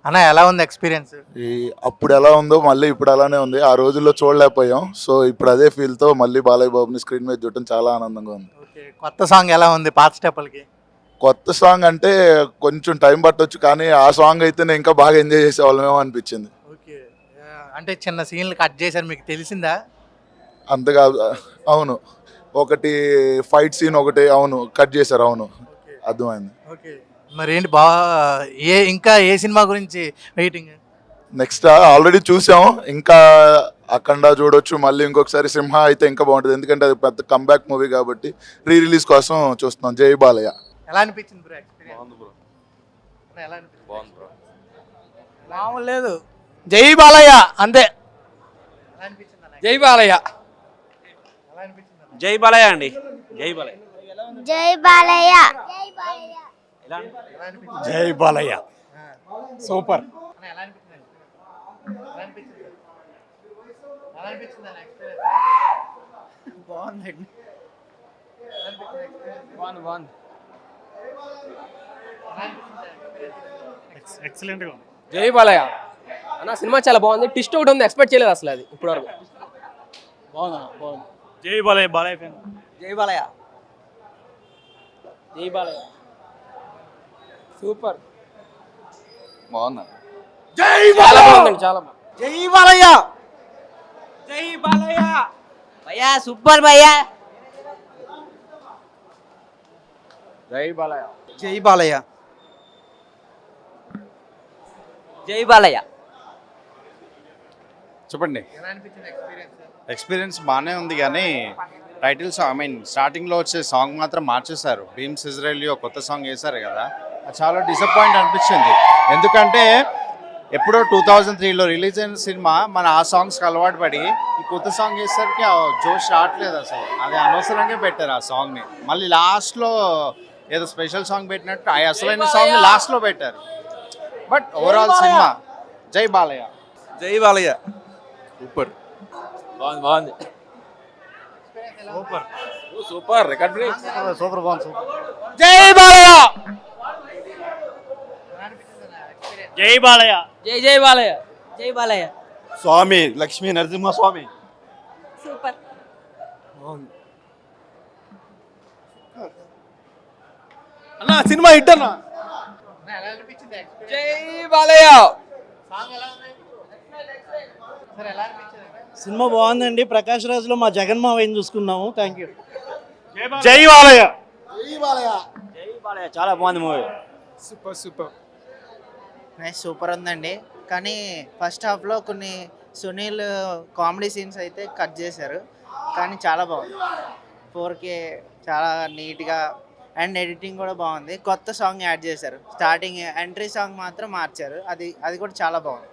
అన్న ఎలా ఉంది ఎక్స్పీరియన్స్? ఈ అప్పుడు ఎలా ఉందో మళ్ళీ ఇప్పుడు అలానే ఉంది. ఆ రోజుల్లో చూడలేకపోయాం. సో ఇప్పుడు అదే ఫీల్తో మళ్ళీ బాలయ్య బాబుని స్క్రీన్ మీద చూడటం చాలా ఆనందంగా ఉంది. ఓకే, కొత్త సాంగ్ ఎలా ఉంది పాత స్టెప్పులకి? కొత్త సాంగ్ అంటే కొంచెం టైం పట్టొచ్చు, కానీ ఆ సాంగ్ అయితేనే ఇంకా బాగా ఎంజాయ్ చేసేవాళ్ళమేమో అనిపించింది. ఓకే, అంటే చిన్న సీన్లు కట్ చేశారు, మీకు తెలిసిందా? అంతగా అవును, ఒకటి ఫైట్ సీన్ ఒకటి అవును కట్ చేశారు. అవును, అర్థమైంది. ఓకే, మరి ఏంటి ఇంకా ఏ సినిమా గురించి వెయిటింగ్? నెక్స్ట్ ఆల్రెడీ చూసాం, ఇంకా అఖండ చూడొచ్చు, మళ్ళీ ఇంకొకసారి సింహ అయితే ఇంకా బాగుంటుంది, ఎందుకంటే అది పెద్ద కంబ్యాక్ మూవీ కాబట్టి రీ రిలీజ్ కోసం చూస్తున్నాం. జై బాలయ్య. ఎలా అనిపించింది బ్రో ఎక్స్పీరియన్స్? బాగుంది బ్రో. ఎలా అనిపించింది? బాగుంది బ్రో. మామూలు లేదు, జై బాలయ్య అంతే. ఎలా అనిపించింది అన్న? జై బాలయ్య. ఎలా అనిపించింది అన్న? జై బాలయ్య అండి. జై బాలయ్య. జై బాలయ్య. ఎలా అనిపించింది? జై బాలయ్య సూపర్. అన్న ఎలా అనిపించింది? ఎలా అనిపించింది? ఎలా అనిపించింది అన్న ఎక్స్పీరియన్స్? బాగుందండి. ఎలా అనిపించింది ఎక్స్పీరియన్స్? బాగుంది. ఎక్సలెంట్గా ఉంది. జై బాలయ్య అన్న, సినిమా చాలా బాగుంది. ట్విస్ట్ ఒకటి ఉంది, ఎక్స్పెక్ట్ చేయలేదు అసలు అది ఇప్పటి వరకు. బాగుంది. జై బాలయ్య. బాలయ్య ఫ్యాన్. జై బాలయ్య. జై బాలయ్య సూపర్. బాగుంది. చాలా బాగుందండి, చాలా బాగుంది. జై బాలయ్య. జై బాలయ్య. భయ్యా సూపర్ భయ్యా. జై బాలయ్య. జై బాలయ్య. జై బాలయ్య. చెప్పండి. ఎలా అనిపించింది ఎక్స్పీరియన్స్? ఎక్స్పీరియన్స్ బాగానే ఉంది, కానీ టైటిల్ సాంగ్ స్టార్టింగ్లో వచ్చే సాంగ్ మాత్రం మార్చేశారు. భీమ్స్ ఇజ్రాయెల్ కొత్త సాంగ్ వేశారు కదా, అది చాలా డిసప్పాయింట్ అనిపించింది. ఎందుకంటే ఎప్పుడో 2003లో రిలీజ్ అయిన సినిమా మన ఆ సాంగ్స్కి అలవాటు పడి ఈ కొత్త సాంగ్ వేసరికి ఆ జోష్ రావట్లేదు అసలు. అది అనవసరంగా పెట్టారు ఆ సాంగ్ని. మళ్ళీ లాస్ట్లో ఏదో స్పెషల్ సాంగ్ పెట్టినట్టు ఆ అసలైన సాంగ్ లాస్ట్లో పెట్టారు. బట్ ఓవరాల్ సినిమా జై బాలయ్య. జై బాలయ్య సూపర్. బాగుంది. Super record break. సూపర్ బాగుంది. జై బాలయ్య. జై బాలయ్య. జై బాలయ్య. జై బాలయ్య. స్వామి లక్ష్మీ నరసింహ స్వామి. సూపర్. అన్న సినిమా హిట్ అన్న. ఎలా అనిపించింది ఎక్స్పీరియన్స్? జై బాలయ్య. సాంగ్ ఎలా ఉంది? సరే, ఎలా అనిపించింది? సినిమా బాగుందండి. ప్రకాష్ రాజ్లో మా జగన్ మావయ్యని చూసుకున్నాము. Thank you. జై బాలయ్య. జై బాలయ్య చాలా బాగుంది మూవీ. సూపర్. సూపర్ ఉందండి, కానీ ఫస్ట్ హాఫ్లో కొన్ని సునీల్ కామెడీ సీన్స్ అయితే కట్ చేశారు, కానీ చాలా బాగుంది. 4K చాలా నీట్గా అండ్ ఎడిటింగ్ కూడా బాగుంది. కొత్త సాంగ్ యాడ్ చేశారు, స్టార్టింగ్ ఎంట్రీ సాంగ్ మాత్రం మార్చారు, అది కూడా చాలా బాగుంది.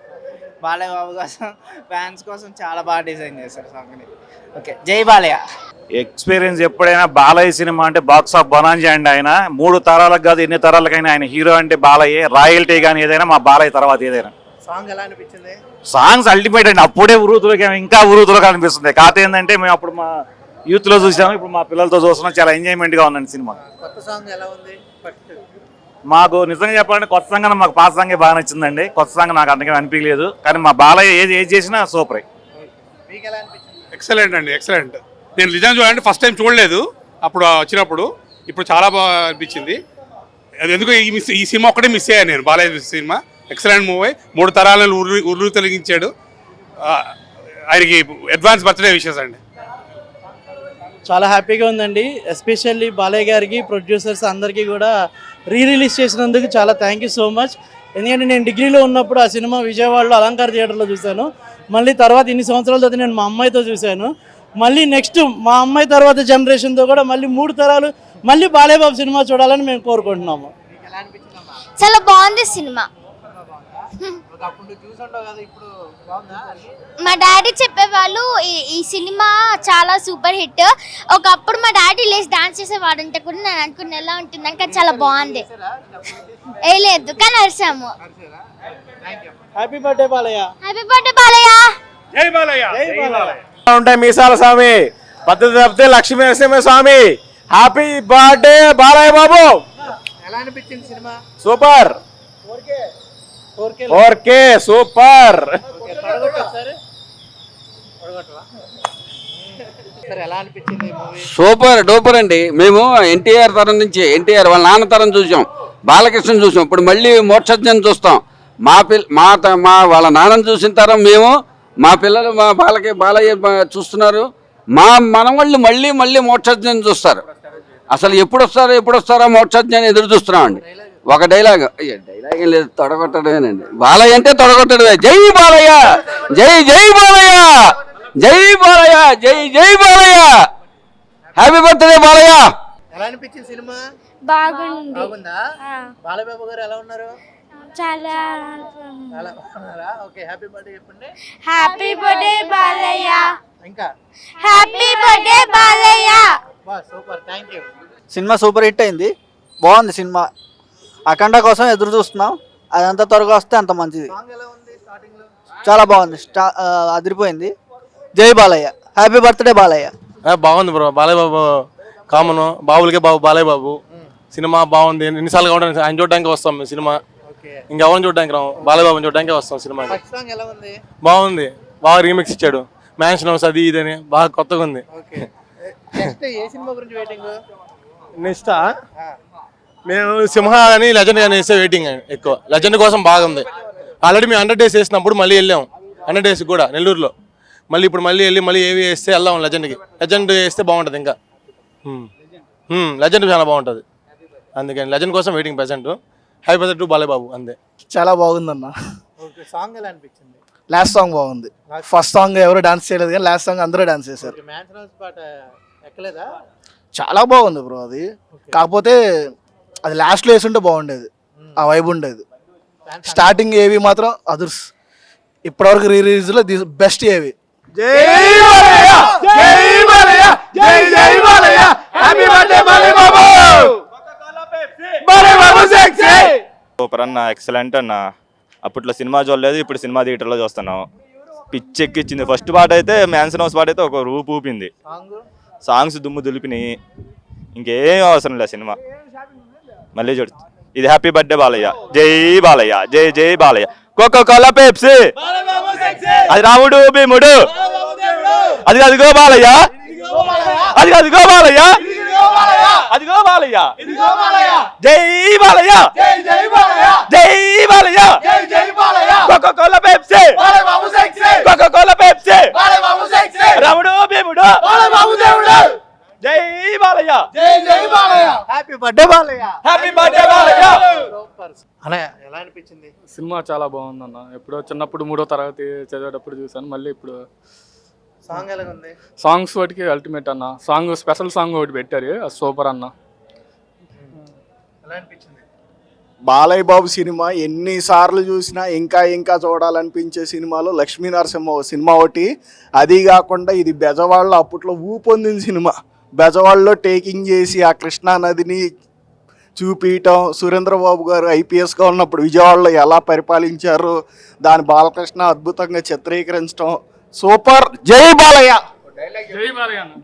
బాలయ్య బాబు కోసం ఫ్యాన్స్ కోసం చాలా బాగా డిజైన్ చేశారు సాంగ్ని. ఓకే, జై బాలయ్య. ఎక్స్పీరియన్స్ ఎప్పుడైనా బాలయ్య సినిమా అంటే బాక్స్ ఆఫ్ బనాంజీ అండి. ఆయన 3 తరాలకు కాదు, ఎన్ని తరాలకైనా ఆయన హీరో అంటే బాలయ్య. రాయల్టీ కానీ ఏదైనా మా బాలయ్య తర్వాత ఏదైనా. సాంగ్ ఎలా అనిపించింది? సాంగ్స్ అల్టిమేట్ అండి. అప్పుడే ఉరుతులుగా ఇంకా ఉరుతులుగా అనిపిస్తుంది. కాకపోతే ఏంటంటే మేము అప్పుడు మా యూత్లో చూసాము, ఇప్పుడు మా పిల్లలతో చూస్తున్నాం. చాలా ఎంజాయ్మెంట్గా ఉందండి సినిమా. కొత్త సాంగ్ ఎలా ఉంది? ఫస్ట్ మాకు నిజంగా చెప్పాలంటే కొత్త సాంగ్ మాకు పాత సాంగే బాగా నచ్చిందండి. కొత్త సాంగ్ నాకు అంతగా అనిపించలేదు, కానీ మా బాలయ్య ఏది చేసినా సూపర్. మీకు ఎలా అనిపించింది? ఎక్సలెంట్ అండి, ఎక్సలెంట్. నేను నిజంగా చూడాలంటే ఫస్ట్ టైం చూడలేదు అప్పుడు వచ్చినప్పుడు, ఇప్పుడు చాలా బాగా అనిపించింది. అది ఎందుకు ఈ సినిమా ఒక్కటే మిస్ అయ్యాను నేను. Balayya cinema excellent movie. 3 తరాలను ఉర్రు తొలగించాడు. ఆయనకి అడ్వాన్స్ బర్త్డే విషెస్ అండి. చాలా హ్యాపీగా ఉందండి. ఎస్పెషల్లీ బాలయ్య గారికి, ప్రొడ్యూసర్స్ అందరికీ కూడా రిలీజ్ చేసినందుకు చాలా థ్యాంక్ యూ సో మచ్. ఎందుకంటే నేను డిగ్రీలో ఉన్నప్పుడు ఆ సినిమా విజయవాడలో అలంకార థియేటర్లో చూశాను. మళ్ళీ తర్వాత ఇన్ని సంవత్సరాల తర్వాత నేను మా అమ్మాయితో చూశాను. మళ్ళీ నెక్స్ట్ మా అమ్మాయి తర్వాత జనరేషన్తో కూడా మళ్ళీ 3 తరాలు మళ్ళీ బాలయ్య బాబు సినిమా చూడాలని మేము కోరుకుంటున్నాము. చాలా బాగుంది సినిమా. అప్పుడు చూసుంటావు కదా, ఇప్పుడు బాగుందా? మా డాడీ చెప్పేవాళ్ళు ఈ సినిమా చాలా సూపర్ హిట్. ఒకప్పుడు మా డాడీ లేచి డాన్స్ చేసేవాడంటే కూడా నేను అనుకున్న ఎలా ఉంటుందని, కానీ చాలా బాగుంది. ఏ లేదు, కానీ అరిసాము. Happy birthday Balayya. Happy birthday Balayya. జై బాలయ్య. ఉంటాయి మీసాల స్వామి, పద్ధతి తప్పితే లక్ష్మీ నరసింహ స్వామి. Happy birthday Balayya Babu. ఎలా అనిపించింది సినిమా? సూపర్. 4K super. ఎలా అనిపించింది మూవీ? సూపర్ డూపర్ అండి. మేము ఎన్టీఆర్ తరం నుంచి ఎన్టీఆర్ వాళ్ళ నాన్న తరం చూసాం, బాలకృష్ణ చూసాం, ఇప్పుడు మళ్ళీ మోక్షజ్ఞం చూస్తాం. మా వాళ్ళ నాన్నని చూసిన తరం మేము, మా పిల్లలు మా బాలయ్య చూస్తున్నారు, మా మనవాళ్ళు మళ్ళీ మళ్ళీ మోక్షజ్ఞం చూస్తారు. అసలు ఎప్పుడు వస్తారో మోక్షజ్ఞాన్ని ఎదురు చూస్తున్నామండి. ఒక డైలాగ్ ఏం లేదు, తొడగొట్టడమేనండి. బాలయ్య అంటే తొడగొట్టడమే. జై బాలయ్య, జై జై బాలయ్య, జై బాలయ్య, జై జై బాలయ్య, హ్యాపీ బర్త్డే బాలయ్య. ఎలా అనిపించింది సినిమా? బాగుంది. బాగుందా? బాలబాబు గారు ఎలా ఉన్నారు? చాలా చాలా బాగున్నారా? ఓకే, హ్యాపీ బర్త్డే చెప్పండి. Happy birthday Balayya. ఇంకా హ్యాపీ బర్త్డే బాలయ్య. బా super, thank you. Cinema super hit అయింది, బాగుంది సినిమా. అఖండ కోసం ఎదురు చూస్తున్నాం, అది ఎంత త్వరగా వస్తే అంత మంచిది. సాంగ్ ఎలా ఉంది స్టార్టింగ్ లో? చాలా బాగుంది, అదిరిపోయింది. జై బాలయ్య, హ్యాపీ బర్త్డే బాలయ్య. బాగుంది బ్రో. బాలయ్య బాబు కామన్, బాబులకే బాబు బాలయ్య బాబు. సినిమా బాగుంది. ఎన్నిసార్లు కావడానికి ఆయన చూడడానికి వస్తాం మేము సినిమా. ఇంకెవరిని చూడడానికి రాము, బాలయ్య బాబుని చూడడానికి వస్తాం సినిమా. ఫస్ట్ సాంగ్ ఎలా ఉంది? బాగుంది, బాగా రీమిక్స్ ఇచ్చాడు. మ్యాన్షన్ హౌస్ అది ఇది అని బాగా కొత్తగా ఉంది. ఓకే, నెక్స్ట్ ఏ సినిమా గురించి వెయిటింగ్? నెక్స్ట్ మేము సింహ అని లెజెండ్ కానీ వేస్తే వెయిటింగ్ ఎక్కువ. లెజెండ్ కోసం బాగుంది. ఆల్రెడీ మేము 100 days వేసినప్పుడు మళ్ళీ వెళ్ళాం, 100 days కూడా నెల్లూరులో. మళ్ళీ ఇప్పుడు మళ్ళీ ఏవి వేస్తే వెళ్దాం లెజెండ్కి. లెజెండ్ వేస్తే బాగుంటుంది ఇంకా. లెజెండ్ చాలా బాగుంటుంది, అందుకని లెజెండ్ కోసం waiting present. Happy birthday to Balayya Babu అంతే. చాలా బాగుందన్న. ఓకే, సాంగ్ ఎలా అనిపించింది? లాస్ట్ సాంగ్ బాగుంది. ఫస్ట్ సాంగ్ ఎవరు డాన్స్ చేయలేదు కానీ లాస్ట్ సాంగ్ అందరూ డాన్స్ చేశారు. మ్యాన్షన్ హౌస్ పాట ఎక్కలేదా? చాలా బాగుంది బ్రో అది. కాకపోతే అది లాస్ట్లో వేసుంటే బాగుండేది, ఆ వైబ్ ఉండేది. స్టార్టింగ్ ఏవి మాత్రం అదర్స్. ఇప్పటివరకు రిలీజ్లో బెస్ట్ ఏవి. సూపర్ అన్న, ఎక్సలెంట్ అన్న. అప్పట్లో సినిమా చూడలేదు, ఇప్పుడు సినిమా థియేటర్లో చూస్తున్నాం. పిచ్చెక్కిచ్చింది. ఫస్ట్ పాట అయితే మ్యాన్షన్ హౌస్ పాట అయితే ఒక రూపు ఊపింది. సాంగ్స్ దుమ్ము దులిపినాయి, ఇంకేం అవసరం లేదు సినిమా. మళ్ళీ చూడు, ఇది హ్యాపీ బర్త్డే బాలయ్య, జై బాలయ్య, జై జై బాలయ్య. కోకోకోలా పెప్సీ, అది రాముడు భీముడు, అదిగో బాలయ్య, అదిగో బాలయ్య, అదిగో బాలయ్య, జై బాలయ్య, జై Balayya, Coca Cola Pepsi, Coca Cola Pepsi, రాముడు భీముడు, జై బాలయ్య, జై జై Balayya, happy birthday Balayya, happy birthday Balayya. అలా ఎలా అనిపించింది? సినిమా చాలా బాగుందన్న. ఎప్పుడో చిన్నప్పుడు 3వ తరగతి చదివేటప్పుడు చూసాను, మళ్ళీ ఇప్పుడు. సాంగ్ ఎలా ఉంది? సాంగ్స్ వాటికి అల్టిమేట్ అన్న. సాంగ్ స్పెషల్ సాంగ్ ఒకటి పెట్టారు, అది సూపర్ అన్న. ఎలా అనిపించింది? బాలయ్య బాబు సినిమా ఎన్నిసార్లు చూసినా ఇంకా చూడాలనిపించే సినిమాలో లక్ష్మీ నరసింహ సినిమా ఒకటి. అది కాకుండా ఇది బెజవాడలో అప్పట్లో ఊపొందిన సినిమా. బెజవాడలో టేకింగ్ చేసి ఆ కృష్ణా నదిని చూపించటం, సురేంద్రబాబు గారు ఐపీఎస్గా ఉన్నప్పుడు విజయవాడలో ఎలా పరిపాలించారో దాని బాలకృష్ణ అద్భుతంగా చిత్రీకరించడం సూపర్. జై బాలయ్య, జై బాలయ్య అన్న.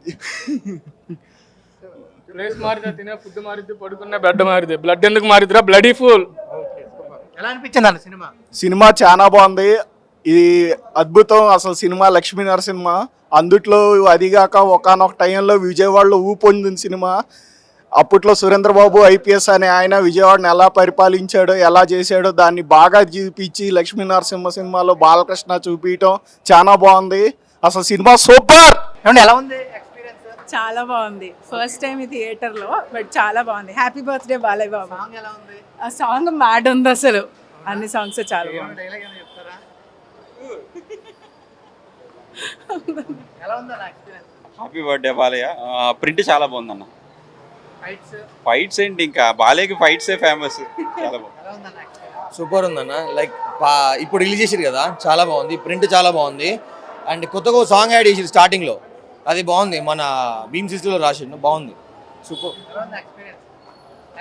ప్లేస్ మారితే తినే ఫుడ్ మారిద్ది, పడుకునే బెడ్ మారిద్ది, బ్లడ్ ఎందుకు మారిద్దిరా బ్లడీ ఫుల్. ఎలా అనిపించింది అన్న సినిమా? సినిమా చాలా బాగుంది. ఇది అద్భుతం అసలు సినిమా. లక్ష్మీ నరసింహ అందుట్లో అదిగాక ఒకానొక టైంలో విజయవాడలో ఊపొందిన సినిమా. అప్పట్లో సురేంద్రబాబు ఐపీఎస్ అనే ఆయన విజయవాడని ఎలా పరిపాలించాడో ఎలా చేశాడో దాన్ని బాగా చూపించి లక్ష్మీ నరసింహ సినిమాలో బాలకృష్ణ చూపించడం చాలా బాగుంది. అసలు సినిమా సూపర్. ఎలా ఉంది ఎక్స్పీరియన్స్? చాలా బాగుంది. ఫస్ట్ టైం ఈ థియేటర్లో, బట్ చాలా బాగుంది. హ్యాపీ బర్త్డే బాలయ్య బాబు. సాంగ్ ఎలా ఉంది? ఆ సాంగ్ మ్యాడ్ ఉంది అసలు. అన్ని సాంగ్స్ చాలా బాగుంది. డైలాగ్ ఏమైనా చెప్తారా? ఎలా ఉందన్న experience? Happy birthday Balayya. Print చాలా బాగుందన్న. ఫైట్స్ ఏంటి, ఇంకా బాలయ్యకి ఫైట్సే ఫేమస్. చాలా బాగుంది. ఎలా ఉందన్న ఎక్స్పీరియన్స్? సూపర్ ఉందన్న. లైక్ ఇప్పుడు రిలీజ్ చేసారు కదా, చాలా బాగుంది. ప్రింట్ చాలా బాగుంది. అండ్ కొత్తగా సాంగ్ యాడ్ చేసారు స్టార్టింగ్లో, అది బాగుంది. మన భీమ్ సిస్టర్లో రాసిండు, బాగుంది. సూపర్. ఎలా ఉంది ఎక్స్పీరియన్స్?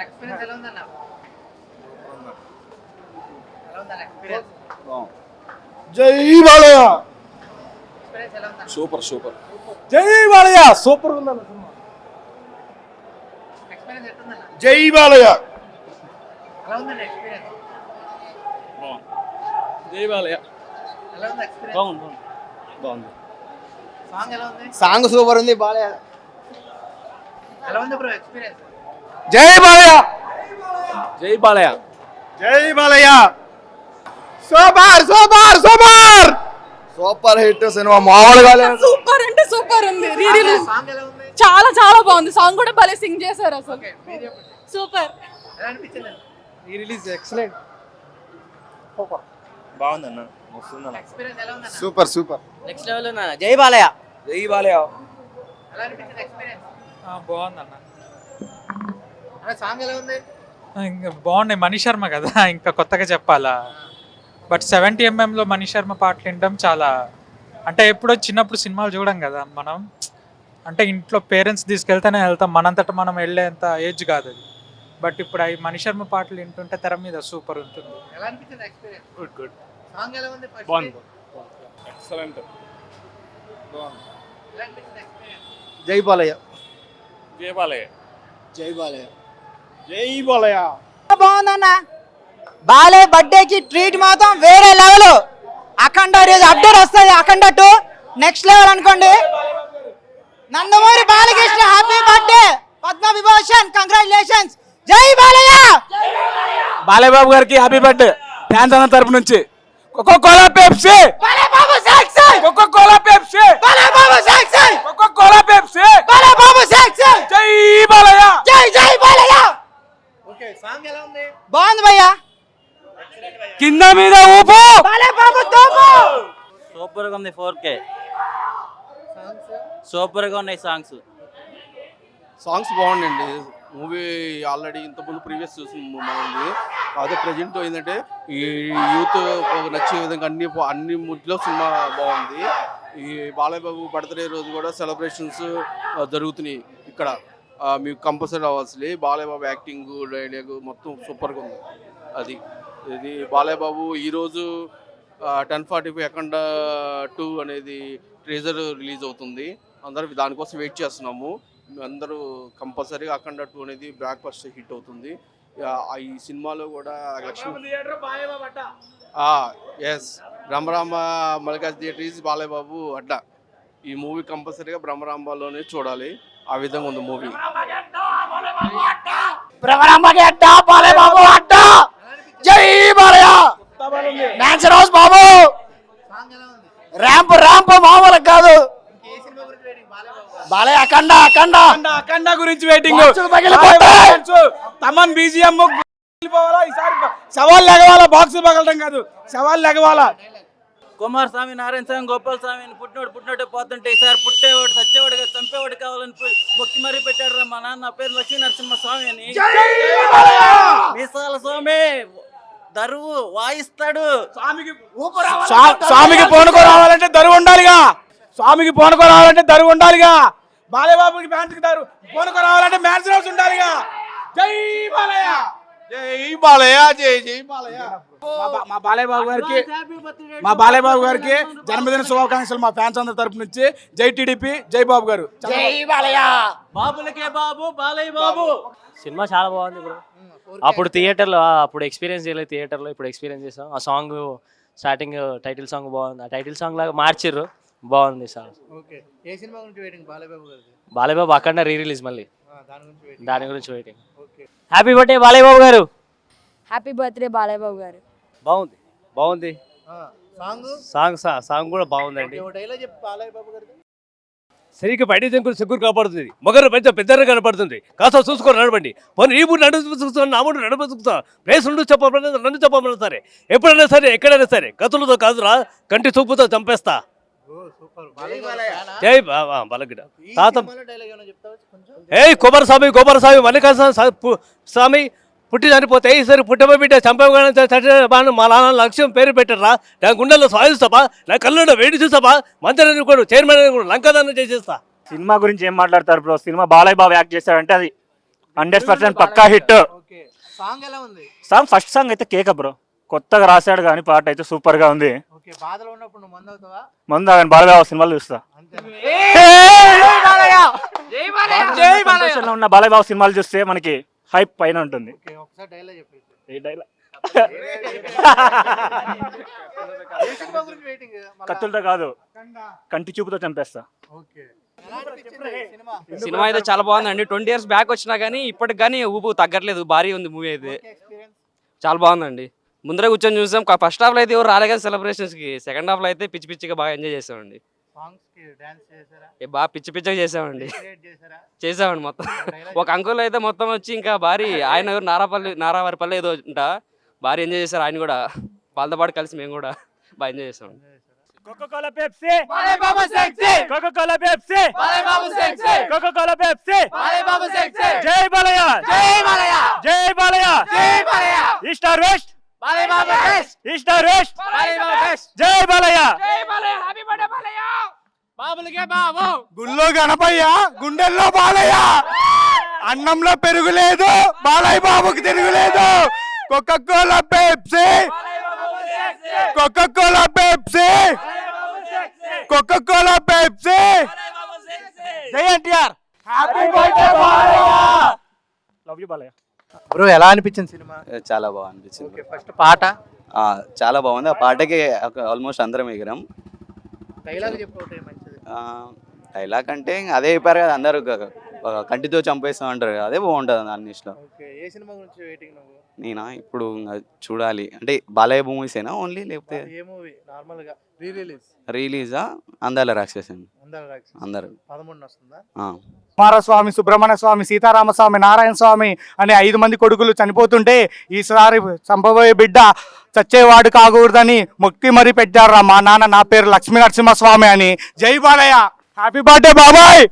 ఎక్స్పీరియన్స్ ఎలా ఉందన్న? ఎలా ఉందన్న ఎక్స్పీరియన్స్? జై బాలయ్య, ఎక్స్పీరియన్స్ ఎలా ఉందన్న? Super super. జై బాలయ్య, సూపర్ ఉందన్న సినిమా. ఎక్స్పీరియన్స్ ఎట్లుందన్న? జై బాలయ్య. ఎలా ఉందన్న ఎక్స్పీరియన్స్? జై బాలయ్య. ఎలా ఉంది ఎక్స్పీరియన్స్? బాగుంది. సాంగ్ ఎలా ఉంది? సాంగ్ సూపర్ ఉంది బాలయ్య. ఎలా ఉంది బ్రో ఎక్స్పీరియన్స్? జై బాలయ్య. జై బాలయ్య. జై Balayya. Super super super super hit cinema మామూలుగా లేదు. సూపర్ అంటే సూపర్ ఉంది. సాంగ్ ఎలా ఉంది? చాలా చాలా బాగుంది. సాంగ్ కూడా భలే సింగ్ చేశారు అసలు. ఓకే మీరు చెప్పండి. సూపర్. ఎలా అనిపించింది? ఈ రిలీజ్ ఎక్సలెంట్. బాగుందన్న. ఎక్స్పీరియన్స్ ఎలా ఉంది? Super super. నెక్స్ట్ లెవెల్ ఉన్నా. జై బాలయ్య. జై బాలయ్య. ఎలా అనిపించింది ఎక్స్పీరియన్స్? బాగుందన్న. అలా సాంగ్ ఎలా ఉంది? ఇంకా బాగున్నాయి. మణి శర్మ కదా, ఇంకా కొత్తగా చెప్పాలా. బట్ 70mm మణి శర్మ పాటలు వినడం చాలా, అంటే ఎప్పుడో చిన్నప్పుడు సినిమాలు చూడం కదా మనం, అంటే ఇంట్లో పేరెంట్స్ తీసుకెళ్తేనే వెళ్తాం, మనంతట మనం వెళ్ళేంత ఏజ్ కాదు అది. బట్ ఇప్పుడు అవి మణి శర్మ పాటలు వింటుంటే తెర మీద సూపర్ ఉంటుంది. ఎలా అనిపించింది ఎక్స్పీరియన్స్? గుడ్. సాంగ్ ఎలా ఉంది? ఫస్ట్ బాగుంది. ఎక్సలెంట్. ఎలా అనిపించింది ఎక్స్పీరియన్స్? జై బాలయ్య. జై బాలయ్య. జై బాలయ్య. జై బాలయ్య. బాగుందన్న. బాలయ్య బర్త్డేకి ట్రీట్ మాత్రం వేరే లెవెల్. అఖండ అప్డేట్ వస్తుంది. అఖండ 2 నెక్స్ట్ లెవెల్ అనుకోండి. Nandamuri Balakrishna happy birthday. Padma Vibhushan congratulations. జై బాలయ్య. బాలయ్య బాబు గారికి హ్యాపీ బర్త్డే ఫ్యాన్స్ అందరి తరపు నుంచి. Coca Cola Pepsi. Balayya Babu sexy. Coca Cola Pepsi. Balayya Babu sexy. Coca Cola Pepsi. Balayya Babu sexy. జై బాలయ్య. జై జై బాలయ్య. ఓకే సాంగ్ ఎలా ఉంది? బాగుంది భయ్యా. కింద మీద ఊపు. బాలయ్య బాబు తోపు. సూపర్ గా ఉంది. 4K సాంగ్స్ సూపర్ గా ఉన్నాయి. సాంగ్స్ బాగుండండి. మూవీ ఆల్రెడీ ఇంతకుముందు ప్రీవియస్ చూసిన మూవీ. అదే ప్రజెంట్ ఏంటంటే ఈ యూత్ నచ్చే విధంగా అన్ని ముట్లో సినిమా బాగుంది. ఈ బాలయ్య బాబు బర్త్డే రోజు కూడా సెలబ్రేషన్స్ జరుగుతున్నాయి ఇక్కడ. మీకు కంపల్సరీ అవ్వాల్సి. బాలయ్య బాబు యాక్టింగ్ డైలాగ్ మొత్తం సూపర్గా ఉంది. ఇది బాలయ్య బాబు ఈరోజు 10:45 అఖండ 2 అనేది ట్రేజర్ రిలీజ్ అవుతుంది. అందరూ దానికోసం వెయిట్ చేస్తున్నాము. అందరూ కంపల్సరీగా అఖండ 2 అనేది బ్లాక్ బస్టర్ హిట్ అవుతుంది. ఈ సినిమాలో కూడా లక్ష్మి ఎస్ బ్రహ్మరాంబ మల్లికార్జున థియేటర్స్ బాలయ్య బాబు అడ్డా. ఈ మూవీ కంపల్సరీగా బ్రహ్మరాంబలోనే చూడాలి. ఆ విధంగా ఉంది మూవీ. బాలయ్య బాబు అడ్డా. జై బాలయ్య. డాన్స్ రోజు బాబు. సాంగ్ ఎలా ఉంది? ర్యాంప్ మామూలు కాదు. ఏ సినిమా గురించి వెయిటింగ్? బాలయ్య బాబు బాలయ్య అఖండ గురించి వెయిటింగ్. తమన్ బీజిఎం ఈసారి సవాల్ లెగవాలా. బాక్స్ పగలడం కాదు, సవాల్ లెగవాలా. కుమారస్వామి, నారాయణ స్వామి, గోపాల స్వామిని పుట్టినట్టు పోతుంటే ఈసారి పుట్టేవాడు సచ్చేవాడుగా చంపేవాడు కావాలని మొక్కి మరీ పెట్టాడు రా మా నాన్న. పేరు లక్ష్మీ నరసింహ స్వామి అని. మీసాల స్వామి దరువు వాయిస్తాడు. స్వామికి పోనుకో రావాలంటే దరువు ఉండాలిగా. స్వామికి పోనుకో రావాలంటే దరువు ఉండాలిగా. బాలయ్య బాబుకి ఫ్యాన్స్కి పోనుకో రావాలంటే మ్యాన్స్ హౌస్ ఉండాలిగా. జై బాలయ్య. జై బాలయ్య. జై జై బాలయ్య. మా బాలయ్య బాబు గారికి జన్మదిన శుభాకాంక్షలు మా ఫ్యాన్స్ అందరి తరపు నుంచి. జై టీడీపీ. జై బాబు గారు. జై బాలయ్య. బాబులకే బాబు బాలయ్య బాబు. సినిమా చాలా బాగుంది బ్రో. అప్పుడు థియేటర్లో అప్పుడు ఎక్స్పీరియన్స్ చేయలేదు. థియేటర్లో ఇప్పుడు ఎక్స్పీరియన్స్ చేసాం. ఆ సాంగ్ స్టార్టింగ్ టైటిల్ సాంగ్ బాగుంది. ఆ టైటిల్ సాంగ్ లాగా మార్చిర్రు. బాగుంది సార్. ఓకే ఏ సినిమా గురించి వెయిటింగ్? బాలయ్య బాబు గారిది. బాలయ్య బాబు అఖండ రిలీజ్ మళ్ళీ దాని గురించి waiting. Okay happy birthday Balayya Babu garu. Happy birthday Balayya Babu గారు. బాగుంది. సాంగ్ సాంగ్ కూడా బాగుందండి. ఒక డైలాగ్ చెప్పు బాలయ్య బాబు గారిది. సరిగ్గా బయట సెక్యూర్ కాపాడుతుంది. మొగరు పెద్ద పెద్దగా కనపడుతుంది. కాస్త చూసుకొని నడవండి. పోనీ ఈ మూడు నడుపుతాను, నా మూడు నడుపుతాను. ప్లేస్ రెండు చెప్పమన్నా రెండు చెప్పమన్నా సరే, ఎప్పుడైనా సరే ఎక్కడైనా సరే కత్తులతో కాదురా, కంటి చూపుతో చంపేస్తా. జై బాలగిడ తాత. కుమారస్వామి మల్లికార్జున స్వామి పుట్టి చనిపోతే ఈసారి పుట్టమ బిడ్డ చంపేవాడు మా నాన్న లక్ష్యం పేరు పెట్టరా. నా గుండెల్లో సాధిస్తాపా, నా కళ్ళలో వేడి చూసాపా, మంత్రి కూడా చైర్మన్ లంకదాన్ని చేసేస్తా. సినిమా గురించి ఏం మాట్లాడతారు bro? Cinema Balayya Babu act చేశాడంటే అది 100% పక్కా హిట్. సాంగ్ ఎలా ఉంది? సాంగ్ ఫస్ట్ సాంగ్ అయితే కేక బ్రో. కొత్తగా రాశాడు కానీ పాట అయితే సూపర్ గా ఉంది. బాధలో ఉన్నప్పుడు నువ్వు మందు అవుతావా? మందు కానీ బాలయ్య బాబు సినిమాలు చూస్తా. ఉన్న బాలయ్య బాబు సినిమాలు చూస్తే మనకి హైప్ పైన ఉంటుంది. ఒకసారి డైలాగ్ చెప్పేసి. ఏ డైలాగ్? కత్తులతో కాదు, కంటి చూపుతో చంపేస్తా. సినిమా అయితే చాలా బాగుందండి. 20 years బ్యాక్ వచ్చినా కానీ ఇప్పటికి కానీ ఊపు తగ్గట్లేదు. భారీ ఉంది మూవీ అయితే, చాలా బాగుందండి. ముందరే కూర్చొని చూసాం. ఫస్ట్ హాఫ్లో అయితే ఎవరు రాలే కదా సెలబ్రేషన్స్కి. సెకండ్ హాఫ్లో అయితే పిచ్చి పిచ్చిగా బాగా ఎంజాయ్ చేసామండి. బాగా పిచ్చి పిచ్చిగా చేసామండి. చేసామండి మొత్తం. ఒక అంకుల్ అయితే మొత్తం వచ్చి ఇంకా భారీ, ఆయన ఎవరు నారావారిపల్లి ఏదో ఉంటా, భారీ ఎంజాయ్ చేశారు. ఆయన కూడా వాళ్ళతో పాటు కలిసి మేము కూడా బాగా ఎంజాయ్ చేసామండి. Coca-Cola Pepsi, Coca-Cola Pepsi, Coca-Cola Pepsi, Jai Balaya, Jai Balaya, East or West, East or West, Jai Balaya, Happy birthday Balaya, బాబులకే బాబు. గుళ్ళో గణపయ్య, గుండెల్లో బాలయ్య, అన్నంలో పెరుగులేదు, బాలయ్య బాబుకి తిరుగులేదు. Coca-Cola Pepsi, Coca-Cola Pepsi, Coca-Cola Pepsi, జై NTR, happy birthday Balayya, love you Balayya. Bro ఎలా అనిపించింది cinema? చాలా బాగా అనిపించింది. ఫస్ట్ పాట, చాలా బాగుంది. ఆ పాటకి ఆల్మోస్ట్ అందరం ఎగిరాం. డైలాగ్ చెప్పు మంచిది. డైలాగ్ అంటే అదే చెప్పారు కదా, అందరూ కంటితో చంపేస్తాం అంటారు కదా, అదే బాగుంటుంది అన్నిట్లో. ఏ సినిమా గురించి వెయిటింగ్ నువ్వు? నేనా ఇప్పుడు చూడాలి అంటే బాలయ్య మూవీసేనా ఓన్లీ, లేకపోతే ఏ మూవీ నార్మల్గా రిలీజా? అందాల రాక్షసన్ అందరు 13 వస్తుందా? కుమారస్వామి, సుబ్రహ్మణ్య స్వామి, సీతారామస్వామి, నారాయణ స్వామి అనే 5 మంది కొడుకులు చనిపోతుంటే ఈసారి చంపబోయే బిడ్డ చచ్చేవాడు కాకూడదని మొక్కి మరీ పెట్టారా మా నాన్న. నా పేరు లక్ష్మీ నరసింహస్వామి అని. జై బాలయ్య, హ్యాపీ బర్త్డే బాబాయ్.